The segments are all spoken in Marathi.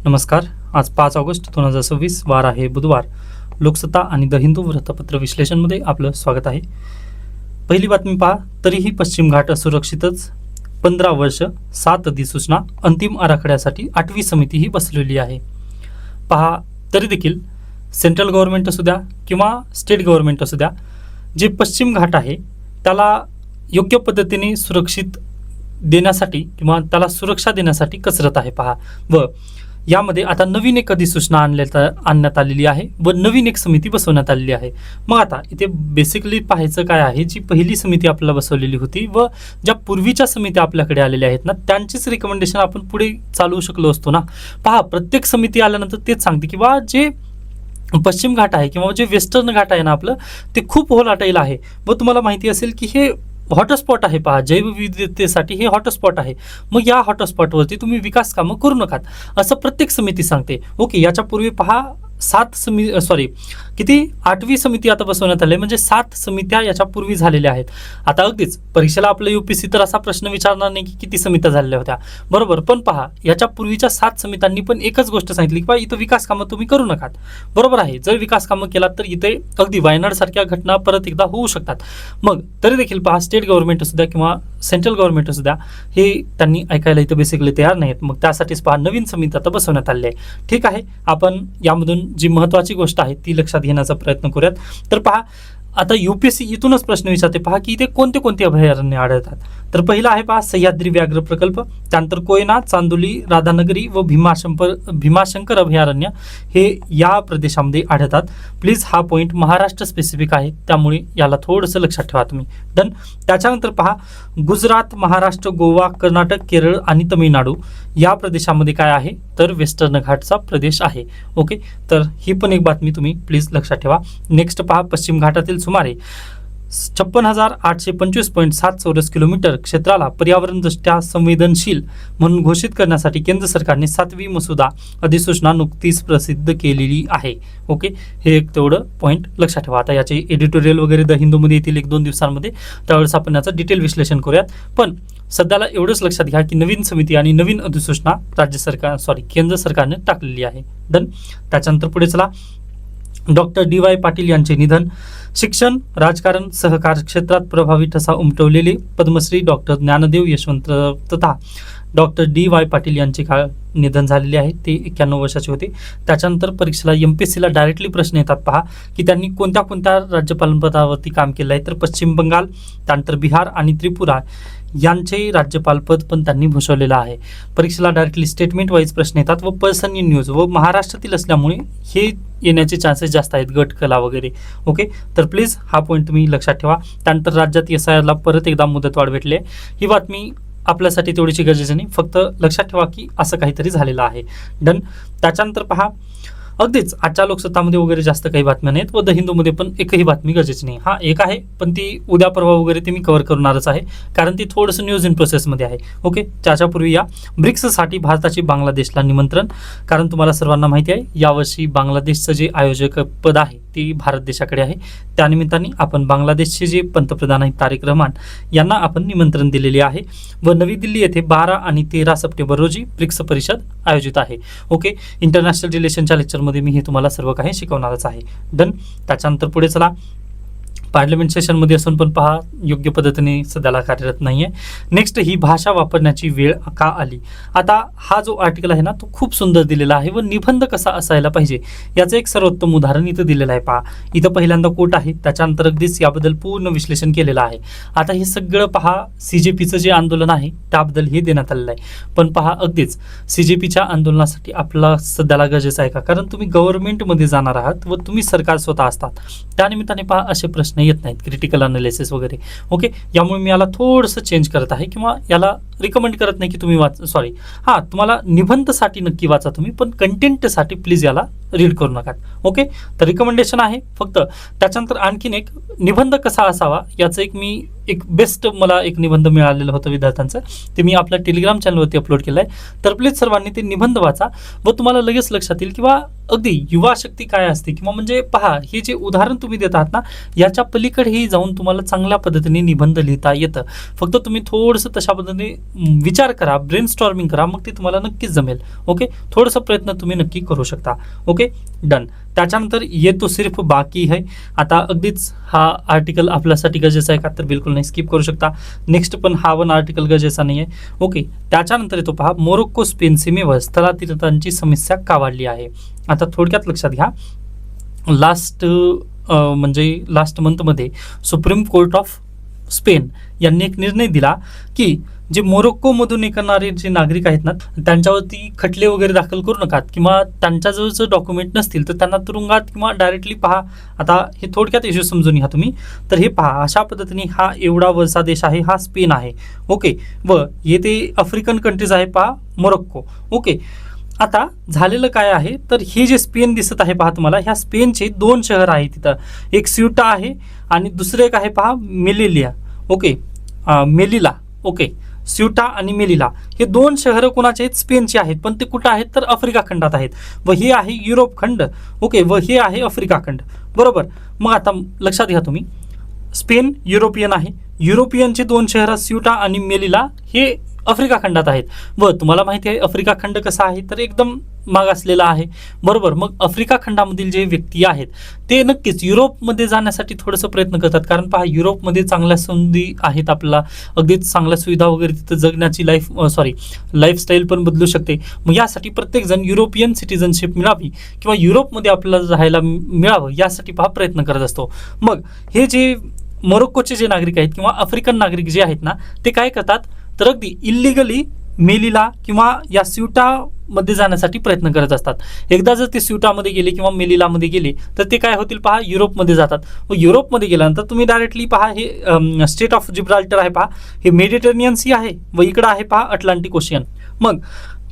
नमस्कार. आज 5 ऑगस्ट 2026 वार आहे बुधवार. लोकसत्ता आणि द हिंदू वृत्तपत्र विश्लेषणमध्ये आपलं स्वागत आहे. पहिली बातमी पहा. तरीही पश्चिम घाट असुरक्षितच. 15 वर्ष 7 अधिसूचना. अंतिम आराखड्यासाठी 8वी समिती ही बसलेली आहे. पहा, तरी देखील सेंट्रल गव्हर्नमेंट असू द्या किंवा स्टेट गव्हर्नमेंट असू द्या, जे पश्चिम घाट आहे त्याला योग्य पद्धतीने सुरक्षित देण्यासाठी किंवा त्याला सुरक्षा देण्यासाठी कसरत आहे. पहा, व यामध्ये आता नवीन एक अधिसूचना आणण्यात आलेली आहे व नवीन एक समिती बसवण्यात आलेली आहे. मग आता इथे बेसिकली पाहायचं काय आहे, जी पहिली समिती आपल्याला बसवलेली होती व ज्या पूर्वीच्या समित्या आपल्याकडे आलेल्या आहेत ना, त्यांचीच रिकमेंडेशन आपण पुढे चालवू शकलो असतो ना. पहा, प्रत्येक समिती आल्यानंतर तेच सांगते की बा जे पश्चिम घाट आहे किंवा जे वेस्टर्न घाट आहे ना आपलं, ते खूप होलाटाईल आहे व तुम्हाला माहिती असेल की हे हॉटस्पॉट आहे. पहा, जैवविविधतेसाठी हे हॉटस्पॉट आहे. मग या हॉटस्पॉटवरती तुम्ही विकास कामं करू नका असं प्रत्येक समिती सांगते. ओके, याच्यापूर्वी पहा 8वी समिती आता बसवण्यात आली, म्हणजे 7 समित्या याच्यापूर्वी झालेल्या आहेत. आता अगदीच परीक्षेला आपलं UPSC तर असा प्रश्न विचारणार नाही की किती समित्या झालेल्या होत्या, बरोबर. पण पहा, याच्या पूर्वीच्या 7 समित्यांनी पण एकच गोष्ट सांगितली की इथं विकास कामं तुम्ही करू नका. बरोबर आहे. जर विकास कामं केलात तर इथे अगदी वायनाड सारख्या घटना परत एकदा होऊ शकतात. मग तरी देखील पहा, स्टेट गव्हर्नमेंट असू द्या किंवा सेंट्रल गव्हर्नमेंट असू द्या, हे त्यांनी ऐकायला इथं बेसिकली तयार नाहीत. मग त्यासाठीच पहा, नवीन समिती आता बसवण्यात आली आहे. ठीक आहे, आपण यामधून जी महत्त्वाची गोष्ट आहे ती लक्षात घेण्याचा प्रयत्न करूयात. तर पहा, आता UPSC इथूनच प्रश्न विचारते. पहा की इथे कोणते कोणते अभयारण्य आढळतात. तर पहिला आहे पहा सह्याद्री व्याघ्र प्रकल्प, त्यानंतर कोयना, चांदोली, राधानगरी व भीमाशंकर अभयारण्य हे या प्रदेशामध्ये आढळतात. प्लीज हा पॉईंट महाराष्ट्र स्पेसिफिक आहे, त्यामुळे याला थोडंसं लक्षात ठेवा तुम्ही. डन. त्याच्यानंतर पहा, गुजरात, महाराष्ट्र, गोवा, कर्नाटक, केरळ आणि तमिळनाडू या प्रदेशामध्ये काय आहे तर वेस्टर्न घाटचा प्रदेश आहे. ओके, तर ही पण एक बातमी तुम्ही प्लीज लक्षात ठेवा. नेक्स्ट पहा, पश्चिम घाटातील सुमारे 56,825.7 चौरस किलोमीटर क्षेत्राला पर्यावरणदृष्ट्या संवेदनशील म्हणून घोषित करण्यासाठी केंद्र सरकारने 7वी मसुदा अधिसूचना नुकतीच प्रसिद्ध केलेली आहे. ओके, हे एक तेवढं पॉईंट लक्षात ठेवा. आता याचे एडिटोरियल वगैरे द हिंदूमध्ये येतील 1-2 दिवसांमध्ये, त्यावेळेस आपण याचं डिटेल विश्लेषण करूयात. पण सध्याला एवढंच लक्षात घ्या की नवीन समिती आणि नवीन अधिसूचना केंद्र सरकारने टाकलेली आहे. डन. त्याच्यानंतर पुढे चला. डॉक्टर DY पाटील यांचे निधन. शिक्षण, राजकारण, सहकार क्षेत्रात प्रभावी ठसा उमटवलेले पद्मश्री डॉक्टर ज्ञानदेव यशवंत तथा डॉक्टर DY पाटील यांचे निधन झालेले आहे. ते 91 वर्षाचे होते. त्याच्यानंतर परीक्षेला MPSCला डायरेक्टली प्रश्न येतात. पहा की त्यांनी कोणत्या कोणत्या राज्यपालपदावरती काम केलं आहे. तर पश्चिम बंगाल, त्यानंतर बिहार आणि त्रिपुरा यांचे राज्यपालपद पण त्यांनी भूषवलेलं आहे. परीक्षेला डायरेक्टली स्टेटमेंट वाईज प्रश्न येतात व पर्सन इन न्यूज व महाराष्ट्रातील असल्यामुळे हे येण्याचे चान्सेस जास्त आहेत, गट कला वगैरे. ओके, तर प्लीज हा पॉईंट तुम्ही लक्षात ठेवा. त्यानंतर राज्यात SIRला परत एकदा मुदतवाढ भेटली आहे. ही बातमी आपल्यासाठी तेवढीची गरजेची नाही, फक्त लक्षात ठेवा की असं काहीतरी झालेलं आहे. डन. त्याच्यानंतर पहा, अगदीच आजच्या लोकसत्तामध्ये वगैरे जास्त काही बातम्या नाहीत व द हिंदूमध्ये पण एकही बातमी गरजेची नाही. हा एक आहे, पण ती उद्या परवा वगैरे ती मी कव्हर करणारच आहे, कारण ती थोडंसं न्यूज इन प्रोसेसमध्ये आहे. ओके, त्याच्यापूर्वी या ब्रिक्ससाठी भारताची बांगलादेशला निमंत्रण. कारण तुम्हाला सर्वांना माहिती आहे यावर्षी बांगलादेशचं जे आयोजक पद आहे ती भारत देशाकडे आहे. त्यानिमित्ताने आपण बांगलादेशचे जे पंतप्रधान आहेत तारिक रहमान यांना आपण निमंत्रण दिलेले आहे व नवी दिल्ली येथे 12 आणि 13 सप्टेंबर रोजी ब्रिक्स परिषद आयोजित आहे. ओके, इंटरनॅशनल रिलेशनच्या लेक्चरमध्ये मी हे तुम्हाला सर्व काही शिकवणारच आहे. डन. त्याच्यानंतर पुढे चला. पार्लमेंट सेशनमध्ये असून पण पहा योग्य पद्धतीने सध्याला कार्यरत नाही आहे. नेक्स्ट, ही भाषा वापरण्याची वेळ का आली. आता हा जो आर्टिकल आहे ना तो खूप सुंदर दिलेला आहे व निबंध कसा असायला पाहिजे याचं एक सर्वोत्तम उदाहरण इथं दिलेलं आहे. पहा, इथं पहिल्यांदा कोट आहे, त्याच्यानंतर अगदीच याबद्दल पूर्ण विश्लेषण केलेलं आहे. आता हे सगळं पहा CJPचं जे आंदोलन आहे त्याबद्दल हे देण्यात आलेलं आहे. पण पहा, अगदीच CJPच्या आंदोलनासाठी आपला सध्याला गरजेचं आहे का, कारण तुम्ही गव्हर्नमेंटमध्ये जाणार आहात व तुम्ही सरकार स्वतः असतात. त्यानिमित्ताने पहा असे प्रश्न येत नाहीत, क्रिटिकल अनालिसिस वगैरे. ओके, यामुळे मी याला थोडंसं चेंज करत आहे किंवा याला रिकमेंड करत नाही की तुम्ही तुम्हाला निबंधसाठी नक्की वाचा तुम्ही, पण कंटेंटसाठी प्लीज याला रीड करू नका. ओके, तर रिकमेंडेशन आहे फक्त. त्याच्यानंतर आणखीन एक निबंध कसा असावा याचं एक बेस्ट मला एक निबंध मिळालेलं होतं विद्यार्थ्यांचं, ते मी आपल्या टेलिग्राम चॅनलवरती अपलोड केलं आहे. तर प्लीज सर्वांनी ते निबंध वाचा व तुम्हाला लगेच लक्षात येईल किंवा अगदी युवा शक्ती काय असते, किंवा म्हणजे पहा हे जे उदाहरण तुम्ही देत आहात ना याच्या पलीकडेही जाऊन तुम्हाला चांगल्या पद्धतीने निबंध लिहिता येतं. फक्त तुम्ही थोडंसं तशा पद्धतीने विचार करा, ब्रेन स्टॉर्मिंग करा, मग ते तुम्हाला नक्कीच जमेल. ओके, थोडंसं प्रयत्न तुम्ही नक्की करू शकता. Okay, done. त्याच्यानंतर ये तो सिर्फ बाकी है. आता अगदीच हा आर्टिकल आपल्यासाठी गरजेचा आहे का, तर बिलकुल नाही, स्किप करू शकता. नेक्स्ट पण हा वन आर्टिकल गरजेचा नाही आहे. ओके, त्याच्यानंतर येतो पहा, मोरोक्को स्पेन सीमेवर स्थलांतरितांची समस्या का वाढली आहे. आता थोडक्यात लक्षात घ्या, लास्ट मंथमध्ये सुप्रीम कोर्ट ऑफ स्पेन यांनी एक निर्णय दिला की जे मोरोक्कोमधून येणारे जे नागरिक आहेत ना त्यांच्यावरती खटले वगैरे दाखल करू नका, किंवा त्यांच्याजवळ जर डॉक्युमेंट नसतील तर त्यांना तुरुंगात किंवा डायरेक्टली पहा. आता हे थोडक्यात इश्यू समजून घ्या तुम्ही. तर हे पहा, अशा पद्धतीने हा एवढा वरचा देश आहे, हा स्पेन आहे. ओके, व येथे आफ्रिकन कंट्रीज आहे पहा, मोरोक्को. ओके, आता झालेलं काय आहे, तर हे जे स्पेन दिसत आहे पहा तुम्हाला, ह्या स्पेनचे 2 शहर आहेत तिथं. एक स्यूटा आहे आणि दुसरं एक आहे पहा Melilla. Okay, Melilla. Okay, Ceuta आणि मेलिला हे 2 शहरं कोणाचे आहेत, स्पेनचे आहेत. पण ते कुठं आहेत, तर आफ्रिका खंडात आहेत. व हे आहे युरोप खंड. ओके, व हे आहे आफ्रिका खंड. बरोबर. मग आता लक्षात घ्या तुम्ही, स्पेन युरोपियन आहे, युरोपियनचे 2 शहरं स्यूटा आणि मेलिला हे आफ्रिका खंडात आहेत. व तुम्हाला माहिती आहे आफ्रिका खंड कसा आहे, तर एकदम मागासलेला आहे. बरोबर. मग आफ्रिका खंडामधील जे व्यक्ती आहेत ते नक्कीच युरोपमध्ये जाण्यासाठी थोडंसं प्रयत्न करतात, कारण पहा युरोपमध्ये चांगल्या संधी आहेत आपल्याला, अगदीच चांगल्या सुविधा वगैरे तिथं जगण्याची लाईफस्टाईल पण बदलू शकते. मग यासाठी प्रत्येकजण युरोपियन सिटिझनशिप मिळावी किंवा युरोपमध्ये आपल्याला राहायला मिळावं यासाठी पहा प्रयत्न करत असतो. मग हे जे मोरोक्कोचे जे नागरिक आहेत किंवा आफ्रिकन नागरिक जे आहेत ना ते काय करतात, तर अगदी इल्लिगली मेलिला किंवा या स्यूटामध्ये जाण्यासाठी प्रयत्न करत असतात. एकदा जर ते स्यूटामध्ये गेले किंवा मेलिलामध्ये गेले तर ते काय होतील पहा, युरोपमध्ये जातात. व युरोपमध्ये गेल्यानंतर तुम्ही डायरेक्टली पहा हे स्टेट ऑफ जिब्राल्टर आहे पहा, हे मेडिटेरेनियन सी आहे व इकडं आहे पहा अटलांटिक ओशियन. मग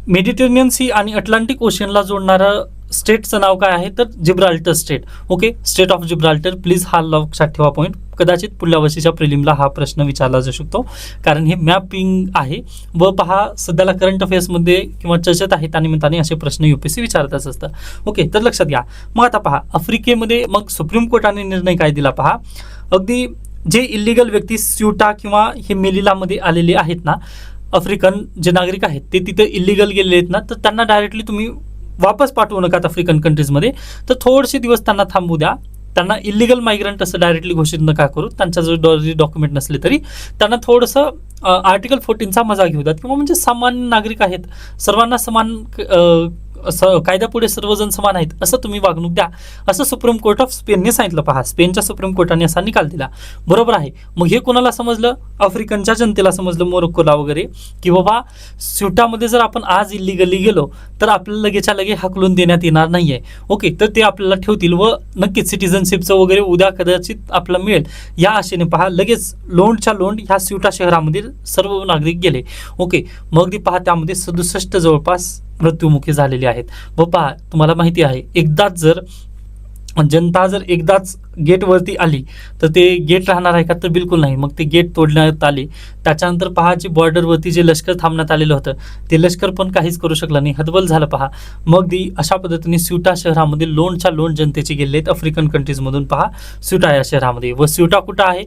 मेडिटेरेनियन सी आणि अटलांटिक ओशियनला जोडणारं स्टेटचं नाव काय आहे, तर Gibraltar state. Okay, state of Gibraltar. Please हा लक्षात ठेवा पॉईंट. कदाचित पुढल्या वर्षीच्या प्रिलिमला हा प्रश्न विचारला जाऊ शकतो, कारण हे मॅपिंग आहे. व पहा सध्याला करंट अफेअर्समध्ये किंवा चर्चेत आहे त्यानिमित्ताने असे प्रश्न UPSC विचारतच असतं. ओके, तर लक्षात घ्या. मग आता पहा आफ्रिकेमध्ये मग सुप्रीम कोर्टाने निर्णय काय दिला पहा, अगदी जे इल्लिगल व्यक्ती स्यूटा किंवा हे मेलिलामध्ये आलेले आहेत ना आफ्रिकन जे नागरिक आहेत ते तिथे इल्लिगल गेलेले आहेत ना, तर त्यांना डायरेक्टली तुम्ही वापस पाठवू नका आफ्रिकन कंट्रीजमध्ये. तर थोडेसे दिवस त्यांना थांबू द्या. त्यांना इल्लिगल मायग्रंट असं डायरेक्टली घोषित नका करू. त्यांच्या जर डॉक्युमेंट नसले तरी त्यांना थोडंसं आर्टिकल 14चा मजा घेऊ द्यात, किंवा म्हणजे सामान्य नागरिक आहेत, सर्वांना समान कायद्यापुढे सर्वजण समान आहेत असं तुम्ही वागणूक द्या, असं सुप्रीम कोर्ट ऑफ स्पेनने सांगितलं. पहा स्पेनच्या सुप्रीम कोर्टाने असा निकाल दिला. बरोबर आहे. मग हे कोणाला समजलं, आफ्रिकनच्या जनतेला समजलं, मोरोक्कोला वगैरे, की बाबा स्यूटामध्ये जर आपण आज इल्लिगली गेलो तर आपल्याला लगेच्या लगे हाकलून देण्यात येणार नाहीये. ओके, तर ते आपल्याला ठेवतील व नक्कीच सिटिझनशिपचं वगैरे उद्या कदाचित आपल्याला मिळेल या आशेने पहा लगेच लोंडच्या लोंड ह्या स्यूटा शहरामधील सर्व नागरिक गेले. ओके, मग ती पहा त्यामध्ये 67 जवळपास मृत्युमुखी झालेली आहेत. व पहा तुम्हाला माहिती आहे जनता जर एकदाच गेटवरती आली तर ते गेट राहणार आहे का, तर बिलकुल नाही. मग ते गेट तोडण्यात आले. त्याच्यानंतर पहा जे बॉर्डरवरती जे लष्कर थांबण्यात आलेलं होतं ते लष्कर पण काहीच करू शकलं नाही, हतबल झालं पहा. मग दी अशा पद्धतीने स्यूटा शहरामध्ये लोंडच्या लोंड जनतेचे गेले आहेत आफ्रिकन कंट्रीजमधून पहा स्यूटा या शहरामध्ये. व स्यूटा कुठं आहे,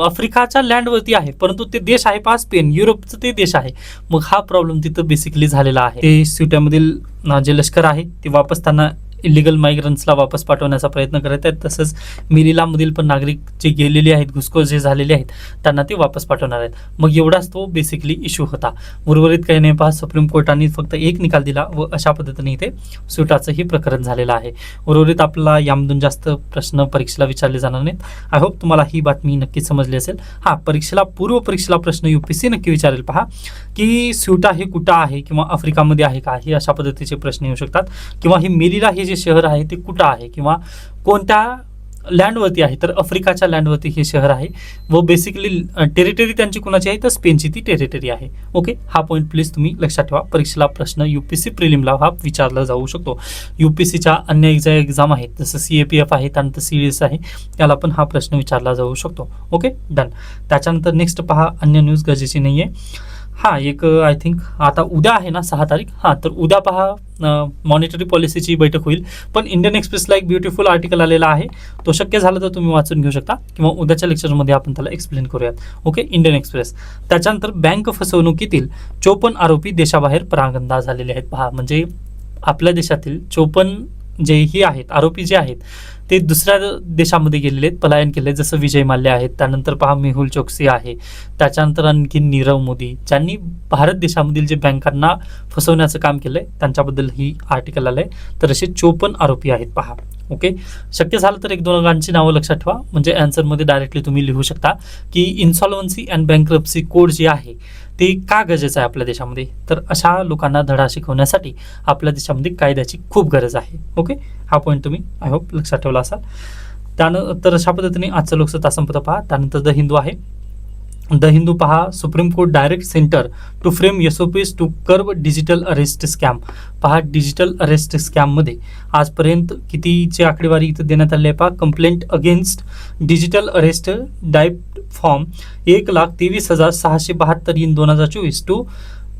आफ्रिकाच्या लँडवरती आहे, परंतु ते देश आहे पहा स्पेन, युरोपचं ते देश आहे. मग हा प्रॉब्लेम तिथं बेसिकली झालेला आहे. ते स्यूटामधील जे लष्कर आहे ते वापस त्यांना इलिगल मायग्रंट्सला वापस पाठवण्याचा प्रयत्न करत आहेत. तसंच मिरिलामधील पण नागरिक जे गेलेले आहेत, घुसखोर जे झालेले आहेत त्यांना ते वापस पाठवणार आहेत. मग एवढाच तो बेसिकली इश्यू होता. उर्वरित काही नाही पहा, सुप्रीम कोर्टाने फक्त एक निकाल दिला व अशा पद्धतीने इथे स्यूटाचं हे प्रकरण झालेलं आहे. उर्वरित आपल्याला यामधून जास्त प्रश्न परीक्षेला विचारले जाणार नाहीत. आय होप तुम्हाला ही बातमी नक्कीच समजली असेल. पूर्व परीक्षेला प्रश्न UPSC नक्की विचारेल पहा, की स्यूटा हे कुठं आहे किंवा आफ्रिकामध्ये आहे का, हे अशा पद्धतीचे प्रश्न येऊ शकतात. किंवा हे मेलिला हे जे शहर आहे ते कुठं आहे किंवा कोणत्या लँडवरती आहे, तर आफ्रिकाच्या लँडवरती हे शहर आहे व बेसिकली टेरिटरी त्यांची कुणाची आहे तर स्पेनची ती टेरिटरी आहे. ओके, हा पॉईंट प्लीज तुम्ही लक्षात ठेवा. परीक्षेला प्रश्न UPSC प्रिलिमला हा विचारला जाऊ शकतो. UPSCच्या अन्य एक्झाम आहेत जसं CAPF आहे, त्यानंतर CDS आहे, त्याला पण हा प्रश्न विचारला जाऊ शकतो. Okay, done. त्याच्यानंतर नेक्स्ट पहा, अन्य न्यूज गरजेची नाही आहे. हां, एक आय थिंक आता उद्या आहे ना 6 तारीख, हां, तर उद्या पहा मॉनिटरी पॉलिसीची बैठक होईल. पण इंडियन एक्सप्रेसला एक ब्युटिफुल आर्टिकल आलेला आहे, तो शक्य झालं तर तुम्ही वाचून घेऊ शकता किंवा उद्याच्या लेक्चरमध्ये आपण त्याला एक्सप्लेन करूयात. Okay, Indian express. त्याच्यानंतर बँक फसवणुकीतील 54 आरोपी देशाबाहेर परांगदा झालेले आहेत. पहा, म्हणजे आपल्या देशातील 54 जे ही आहेत आरोपी जे आहेत ते दुसऱ्या देशामध्ये गेलेले आहेत, पलायन केले, जसं विजय माल्या आहेत, त्यानंतर पहा मेहुल चोक्सी आहे, त्याच्यानंतर आणखी नीरव मोदी, ज्यांनी भारत देशामधील जे बँकांना फसवण्याचं काम केलंय त्यांच्याबद्दल ही आर्टिकल आलंय. तर असे 54 आरोपी आहेत. पहा, ओके, शक्य झालं तर 1-2 जणांची नावं लक्षात ठेवा, म्हणजे आन्सरमध्ये डायरेक्टली तुम्ही लिहू शकता की इन्सॉल्वन्सी अँड बँक्रप्सी कोड जे आहे ते का गरजेचं आहे आपल्या देशामध्ये. तर अशा लोकांना धडा शिकवण्यासाठी आपल्या देशामध्ये कायद्याची खूप गरज आहे. ओके, हा पॉईंट तुम्ही आय होप लक्षात ठेवला असाल. त्यानंतर अशा पद्धतीने आजचं लोकसत्ता संपतं. पहा, त्यानंतर द हिंदू आहे. द हिंदू पहा, Supreme Court direct centre to frame SOPs to curb digital arrest scam. पहा, डिजिटल अरेस्ट स्कॅममध्ये आजपर्यंत कितीची आकडेवारी इथं देण्यात आली आहे. पहा, complaint against digital arrest dipped from 1,23,672 in 2024 to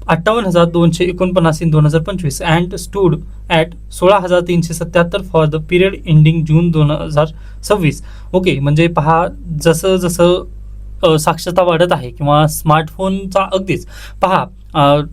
58,249 in 2025 and stood at 16,377 for the period ending June 2026. ओके, म्हणजे पहा, जसं जसं साक्षरता वाढत आहे किंवा स्मार्टफोनचा अगदीच पहा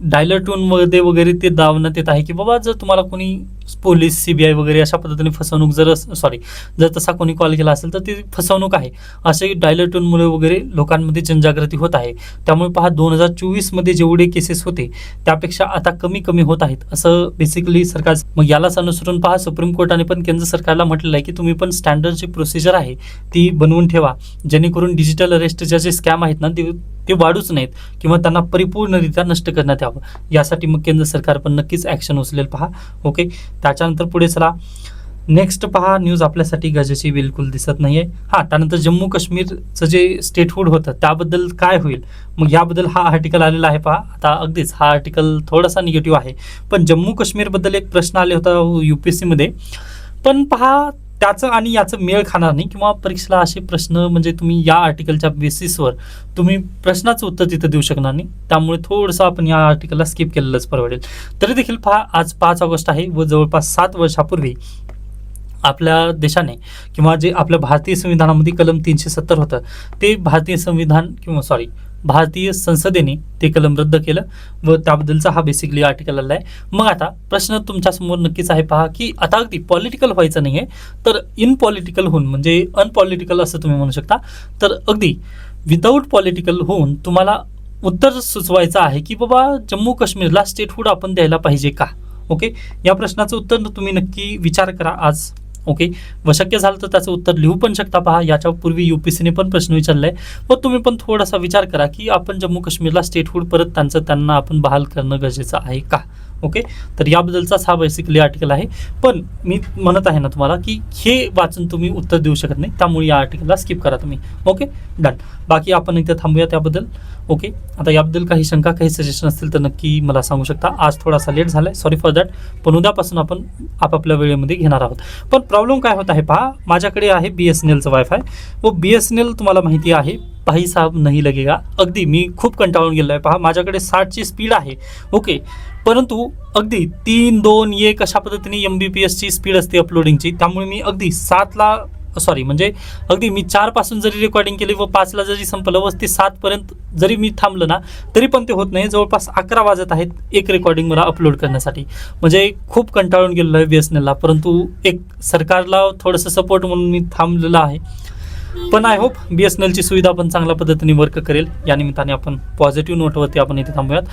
डायलर टोनमध्ये वगैरे ते दावण्यात येत आहे की बाबा जर तुम्हाला कोणी पोलीस CBI वगैरे अशा पद्धतीने फसवणूक जर तसा कोणी कॉल केला असेल तर ती फसवणूक आहे, असे डायलर टोनमुळे वगैरे लोकांमध्ये जनजागृती होत आहे. त्यामुळे पहा 2024मध्ये जेवढे केसेस होते त्यापेक्षा आता कमी होत आहेत असं बेसिकली सरकार. मग यालाच अनुसरून पहा सुप्रीम कोर्टाने पण केंद्र सरकारला म्हटलेलं आहे की तुम्ही पण स्टँडर्डची प्रोसिजर आहे ती बनवून ठेवा, जेणेकरून डिजिटल अरेस्टचे जे स्कॅम आहेत ना ते वाढूच नाहीत किंवा त्यांना परिपूर्णरित्या नष्ट करण्यात यावं. यासाठी मग केंद्र सरकार पण नक्कीच ॲक्शन उचलेल. पहा, ओके, त्याच्यानंतर पुढे चला. नेक्स्ट पहा, न्यूज आपल्यासाठी गरजेची बिलकुल दिसत नाहीये. हां, त्यानंतर जम्मू काश्मीरचं जे स्टेटहुड होतं त्याबद्दल काय होईल, मग याबद्दल हा आर्टिकल आलेला आहे. पहा, आता अगदीच हा आर्टिकल थोडासा निगेटिव्ह आहे, पण जम्मू काश्मीरबद्दल एक प्रश्न आले होता UPSCमध्ये, पण पहा त्याचं आणि याचं मेळ खाणार नाही किंवा परीक्षेला असे प्रश्न म्हणजे तुम्ही या आर्टिकलच्या बेसिसवर तुम्ही प्रश्नाचं उत्तर तिथं देऊ शकणार नाही. त्यामुळे थोडंसं आपण या आर्टिकलला स्किप केलेलंच परवडेल. तरी देखील पहा, आज 5 ऑगस्ट आहे व जवळपास 7 वर्षापूर्वी आपल्या देशाने किंवा जे आपल्या भारतीय संविधानामध्ये कलम 370 होतं ते भारतीय संसदेने ते कलम रद्द केलं व त्याबद्दलचा हा बेसिकली आर्टिकल आला आहे. मग आता प्रश्न तुमच्यासमोर नक्कीच आहे. पहा की आता अगदी पॉलिटिकल व्हायचं नाही आहे तर इनपॉलिटिकल होऊन म्हणजे अनपॉलिटिकल असं तुम्ही म्हणू शकता. तर अगदी विदाऊट पॉलिटिकल होऊन तुम्हाला उत्तर सुचवायचं आहे की बाबा जम्मू काश्मीरला स्टेटहुड आपण द्यायला पाहिजे का. ओके, या प्रश्नाचं उत्तर तुम्ही नक्की विचार करा आज. ओके, व शक्य झालं तर त्याचं उत्तर लिहू पण शकता. पहा, याच्यापूर्वी UPSCने पण प्रश्न विचारलाय व तुम्ही पण थोडासा विचार करा की आपण जम्मू काश्मीरला स्टेटहुड परत त्यांना आपण बहाल करणं गरजेचं आहे का. ओके, तर याबद्दलचाच हा बेसिकली आर्टिकल आहे. पण मी म्हणत आहे ना तुम्हाला की हे वाचून तुम्ही उत्तर देऊ शकत नाही, त्यामुळे या आर्टिकलला स्किप करा तुम्ही. Okay, done. बाकी आपण इथे थांबूया त्याबद्दल. ओके, आता याबद्दल काही शंका काही सजेशन असतील तर नक्की मला सांगू शकता. आज थोडासा लेट झालाय, सॉरी फॉर दॅट, पण उद्यापासून आपण आपापल्या वेळेमध्ये घेणार आहोत. पण प्रॉब्लेम काय होत आहे पहा, माझ्याकडे आहे BSNLचं वायफाय व BSNL तुम्हाला माहिती आहे भाई साहब नाही लगेगा. अगदी मी खूप कंटाळून गेलो आहे. पहा, माझ्याकडे 60ची स्पीड आहे. ओके, परंतु अगदी 3, 2, 1 अशा पद्धतीने MBPSची स्पीड असते अपलोडिंगची. त्यामुळे मी अगदी 4 पासून जरी रेकॉर्डिंग केली व 5ला जरी संपलं व ते 7 पर्यंत जरी मी थांबलं ना तरी पण ते होत नाही. जवळपास 11 वाजत आहेत एक रेकॉर्डिंग मला अपलोड करण्यासाठी. म्हणजे खूप कंटाळून गेलेलो आहे BSNLला, परंतु एक सरकारला थोडंसं सपोर्ट म्हणून मी थांबलेलं आहे. पण आय होप BSNLची सुविधा पण चांगल्या पद्धतीने वर्क करेल. या निमित्ताने आपण पॉझिटिव्ह नोटवरती आपण इथे थांबूयात.